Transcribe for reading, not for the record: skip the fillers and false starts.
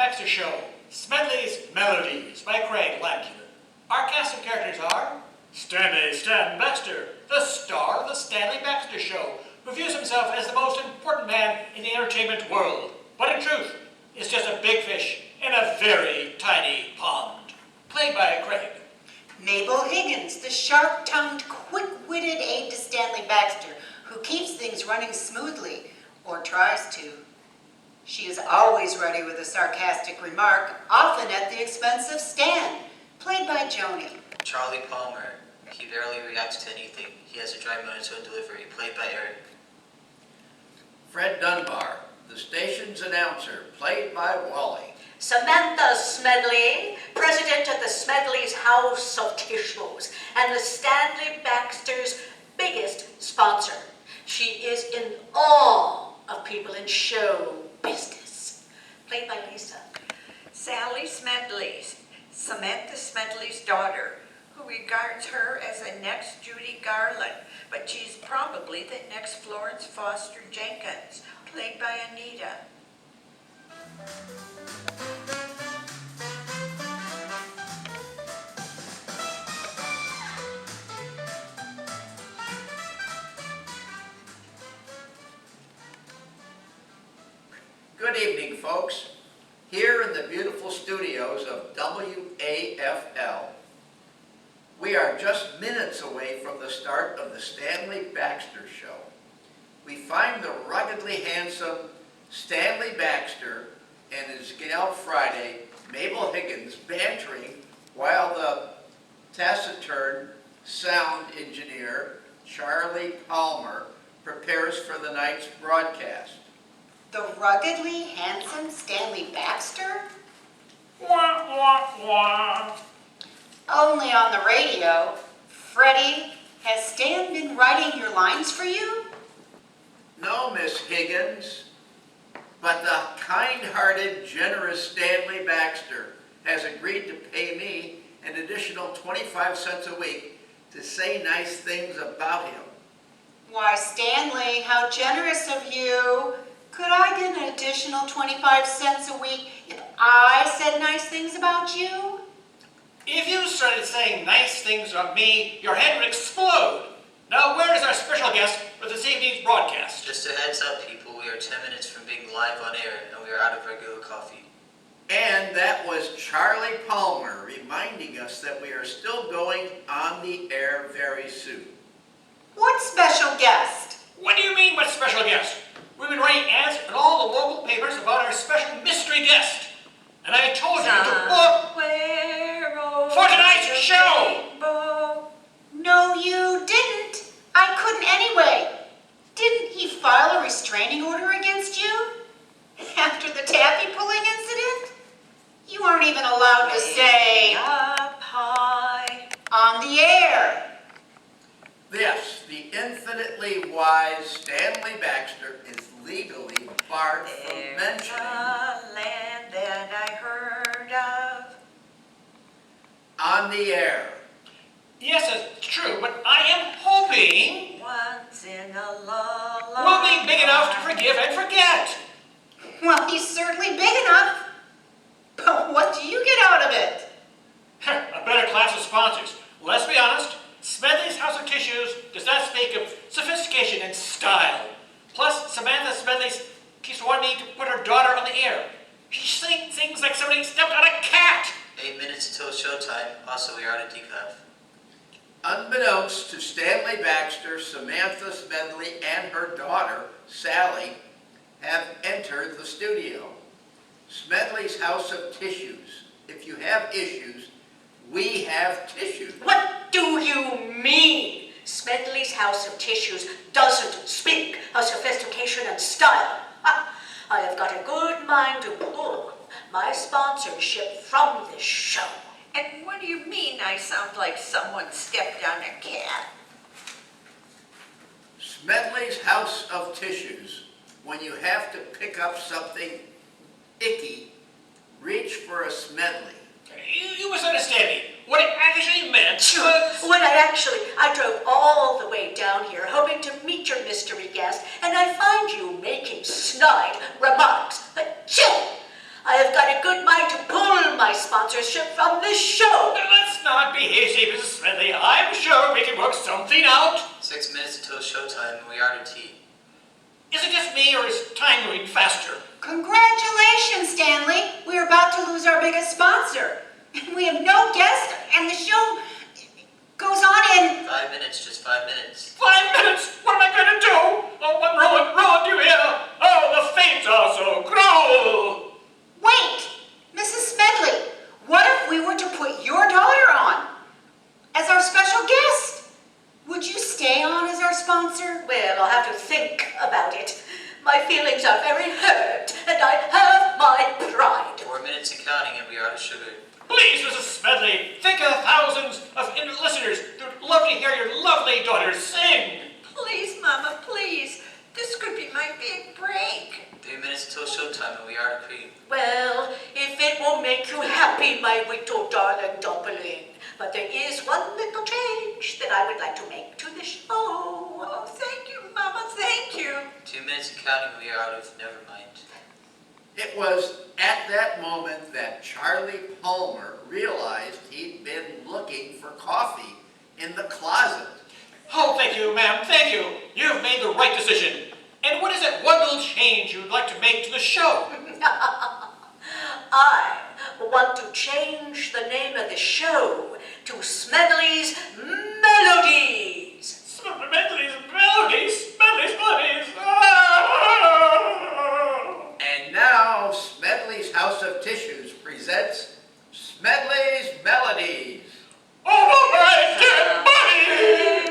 Baxter Show, Smedley's Melodies by LEIMKUHLER. Our cast of characters are Stanley Stan Baxter, the star of the Stanley Baxter Show, who views himself as the most important man in the entertainment world, but in truth is just a big fish in a very tiny pond. Played by Craig. Mabel Higgins, the sharp-tongued, quick-witted aide to Stanley Baxter, who keeps things running smoothly, or tries to. She is always ready with a sarcastic remark, often at the expense of Stan, played by JONI. Charlie Palmer. He barely reacts to anything. He has a dry monotone delivery, played by Eric. Fred Dunbar, the station's announcer, played by Wally. Samantha Smedley, president of the Smedley's House of Tissues and the Stanley Baxter's biggest sponsor. She is in awe of people in show business. Played by Lisa. Sally Smedley, Samantha Smedley's daughter, who regards her as the next Judy Garland, but she's probably the next Florence Foster Jenkins, played by ANITA. Good evening, folks. Here in the beautiful studios of WAFL, we are just minutes away from the start of the Stanley Baxter Show. We find the ruggedly handsome Stanley Baxter and his gal Friday, Mabel Higgins, bantering while the taciturn sound engineer, Charlie Palmer, prepares for the night's broadcast. The ruggedly handsome Stanley Baxter? Wah, wah, wah. Only on the radio. Freddie, has Stan been writing your lines for you? No, Miss Higgins, but the kind-hearted, generous Stanley Baxter has agreed to pay me an additional 25 cents a week to say nice things about him. Why, Stanley, how generous of you. Could I get an additional 25 cents a week if I said nice things about you? If you started saying nice things about me, your head would explode. Now, where is our special guest for this evening's broadcast? Just a heads up, people, we are 10 minutes from being live on air, and we are out of regular coffee. And that was Charlie Palmer reminding us that we are still going on the air very soon. What special guest? What do you mean, what special guest? We've been writing ads in all the local papers about our special mystery guest. And I told you to book for tonight's show. No, you didn't. I couldn't anyway. Didn't he file a restraining order against you? After the taffy pulling incident? You aren't even allowed to say Up high on the air. This, the infinitely wise Stanley Baxter, is legally barred from There's mentioning a land that I heard of. on the air. Yes, it's true, but I am hoping Once in a lullaby. we'll be big enough to forgive and forget. Well, he's certainly big enough. But what do you get out of it? A better class of sponsors. Let's be honest, Smedley's House of Tissues does not speak of sophistication and style. Plus, Samantha Smedley keeps wanting me to put her daughter on the air. She sings things like somebody stepped on a cat. 8 minutes until showtime. Also, we are out of decaf. Unbeknownst to Stanley Baxter, Samantha Smedley and her daughter, Sally, have entered the studio. Smedley's House of Tissues. If you have issues, we have tissues. What do you mean? Smedley's House of Tissues doesn't speak of sophistication and style. I have got a good mind to pull my sponsorship from this show. And what do you mean I sound like someone stepped on a cat? Smedley's House of Tissues. When you have to pick up something icky, reach for a Smedley. You misunderstand me. What it actually meant was... When I drove all the way down here hoping to meet your mystery guest, and I find you making snide remarks. But chill! I have got a good mind to pull my sponsorship from this show. Let's not be hasty, Mrs. Smedley. I'm sure we can work something out. 6 minutes until showtime and we are to tea. Is it just me, or is time moving faster? Congratulations, Stanley. We're about to lose our biggest sponsor. We have no guests, and the show goes on in... 5 minutes, just 5 minutes. 5 minutes? What am I going to do? Oh, what Rowan, do you hear? Oh, the fates are so cruel. Wait, Mrs. Smedley, what if we were to put your daughter on as our special guest? Would you stay on as our sponsor? Well, I'll have to think about it. My feelings are very hurt, and I have my pride. 4 minutes and counting and we are to sugar. Please, Mrs. Smedley, think of thousands of listeners who'd love to hear your lovely daughter sing. Please, Mama, please. This could be my big break. 3 minutes until showtime and we are to cream. Well, if it will make you happy, my little darling dumpling. But there is one little change that I would like to make to the show. Oh, thank you, Mama, thank you. 2 minutes and counting and we are out of never mind. It was at that moment that Charlie Palmer realized he'd been looking for coffee in the closet. Oh, thank you, ma'am, thank you. You've made the right decision. And what is that one little change you'd like to make to the show? I want to change the name of the show to Smedley's Melodies. Smedley's Melodies? Smedley's Melodies? And now Smedley's House of Tissues presents Smedley's Melodies. Oh, my dead body!